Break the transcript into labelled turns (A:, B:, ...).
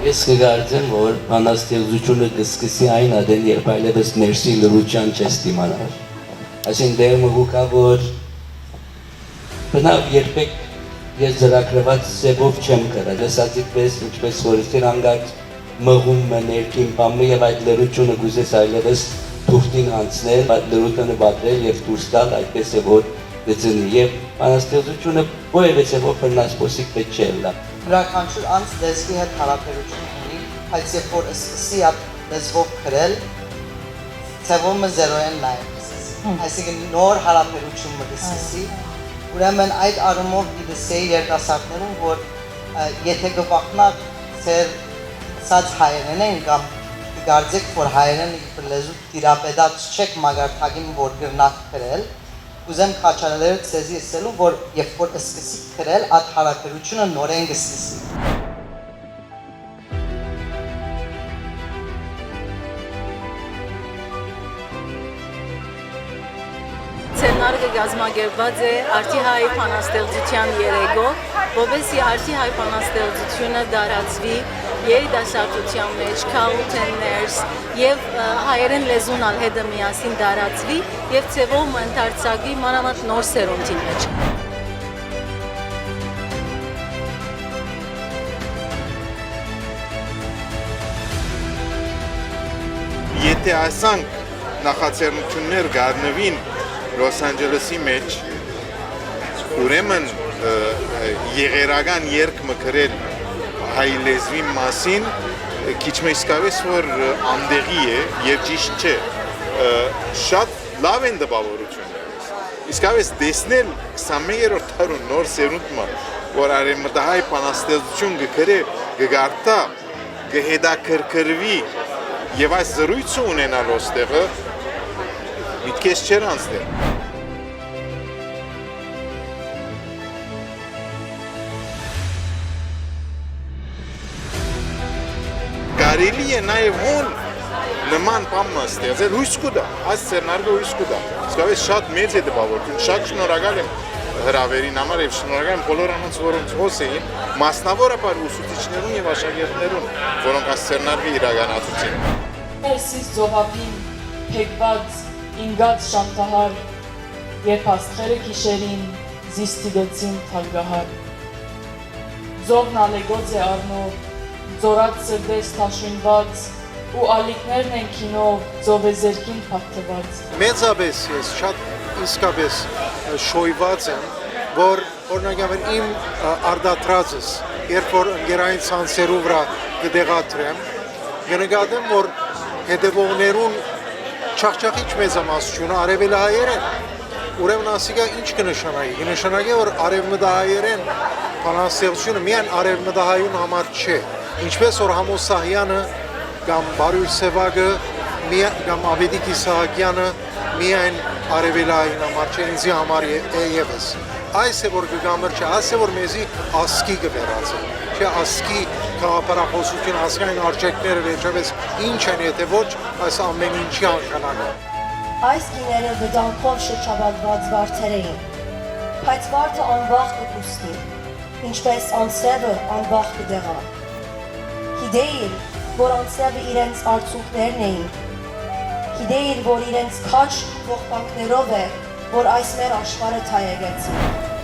A: Ես կգարձեմ, որ բանաստեղծությունը կսկսի այն ադեն, երբ այլևս ներսի լռության չես դիմանար։ Այսինքն դեր մղուկա, որ բնավ երբեք ես ձրակրված սևով չեմ կրել, լսածիք պես, ինչպես որ իր անգած մղում մը ներքին պամը և այդ լրությունը գուզես այլևս թուղթին անցնել, այդ լրությունը բատրել և դուրս տալ, այդպես է որ գծնի և բանաստեղծությունը ովև է սևով բրնասպոսիկ պետք չէ լա։
B: Յուրաքանչյուր անց լեզվի հետ հարաբերություն ունի, բայց երբ որ սկսի այդ լեզվով գրել, ցևումը զերոյեն նայել։ Այսինքն նոր հարաբերություն մտցի։ Ուրեմն այդ առումով դիտեի երիտասարդներուն, որ եթե գվախնակ ծեր սած հայերեն են կամ գարձեք որ հայերեն լեզու տիրապետած չեք մագարտագին որ գրնակ գրել, ուզեմ քաչալել ցեզի ասելու, որ երբ որ սկսի գրել, այդ հարաբերությունը նորեն կսկսի։
C: Սցենարը գազմագերված է Արթիհայ բանաստեղծության երեգով, որովհետեւ Արթիհայ բանաստեղծությունը դարածվի երիտասարդության մեջ, քաղաքներս եւ հայերեն լեզուն ալ հետը միասին դարածվի եւ ցևով ընդարձակվի մանավանդ նոր սերունդի մեջ։
D: Եթե ասանք նախաձեռնություններ գարնվին Լոս Անջելեսի մեջ, ուրեմն եղերական երգ մկրել հայ լեզվի մասին քիչ մեջկավես որ անդեղի է եւ ճիշտ չէ, շատ լավ են դպավորությունները։ Իսկավես տեսնել 21-րդ դարուն նոր սերունդը, որ արևմտահայ բանաստեղծություն գկրե, գգարտա, գհետաքրքրվի եւ այս զրույցը ունենալ ոստեղը միտքես չեր անցնել։ Կարելի է նաև հոն նման բան ստեղծել, հույս կուտա, այս սցենարը հույս կուտա։ Իսկապես շատ մեծ է դպավորություն, շատ շնորհակալ եմ հրավերին համար եւ շնորհակալ եմ բոլոր անոնց, որոնց հոս էին, մասնավորապես ուսուցիչներուն եւ աշակերտներուն, որոնք այս սցենարը իրականացուցին։
E: Այսից զոհապին փեկված ինգած շանտահար, երբ աստղերը գիշերին զիստիգեցին թալգահար։ Զովն ալեգոց է առնով, ձորած սրդես թաշունված, ու ալիքներն են կինով ձովեզերքին պաղթված։
F: Մեծապես ես շատ իսկապես շոյված եմ, որ օրնագամեր իմ արդատրածս, երբ որ ընգերային ցանցերու վրա կդեղատրեմ, կնկատեմ, որ հետևողներուն չախչախիչ մեծամասնությունը արևելահայերեն, ուրեմն ասիկա ինչ կնշանակի, կնշանակի, որ արևմտահայերեն բանաստեղծությունը միայն արևմտահայուն համար չէ, ինչպես որ Համոսահյանը կամ Բարույր Սևակը կամ Ավետիք Իսահակյանը միայն արևելահայուն համար չէ, ինձի համար է ևս։ Այս է որ կգամր չէ, այս է որ մեզի ասկի կվերածը, չէ ասկի քաղաքապարախոսություն ասկային արժեքները վերջապես ինչ են եթե ոչ այս ամեն ինչի անխնամը։
G: Այս գիները վտանգով շրջապատված վարդեր էին, բայց վարդը անվախ կպուստի, ինչպես անձրևը անվախ կդեղա։ Գիտեիր, որ անձրևը իրենց արցունքներն էին, գիտեիր, որ իրենց քաչ ողբանքներով է, որ այս մեր աշխարհը թայեգեցին։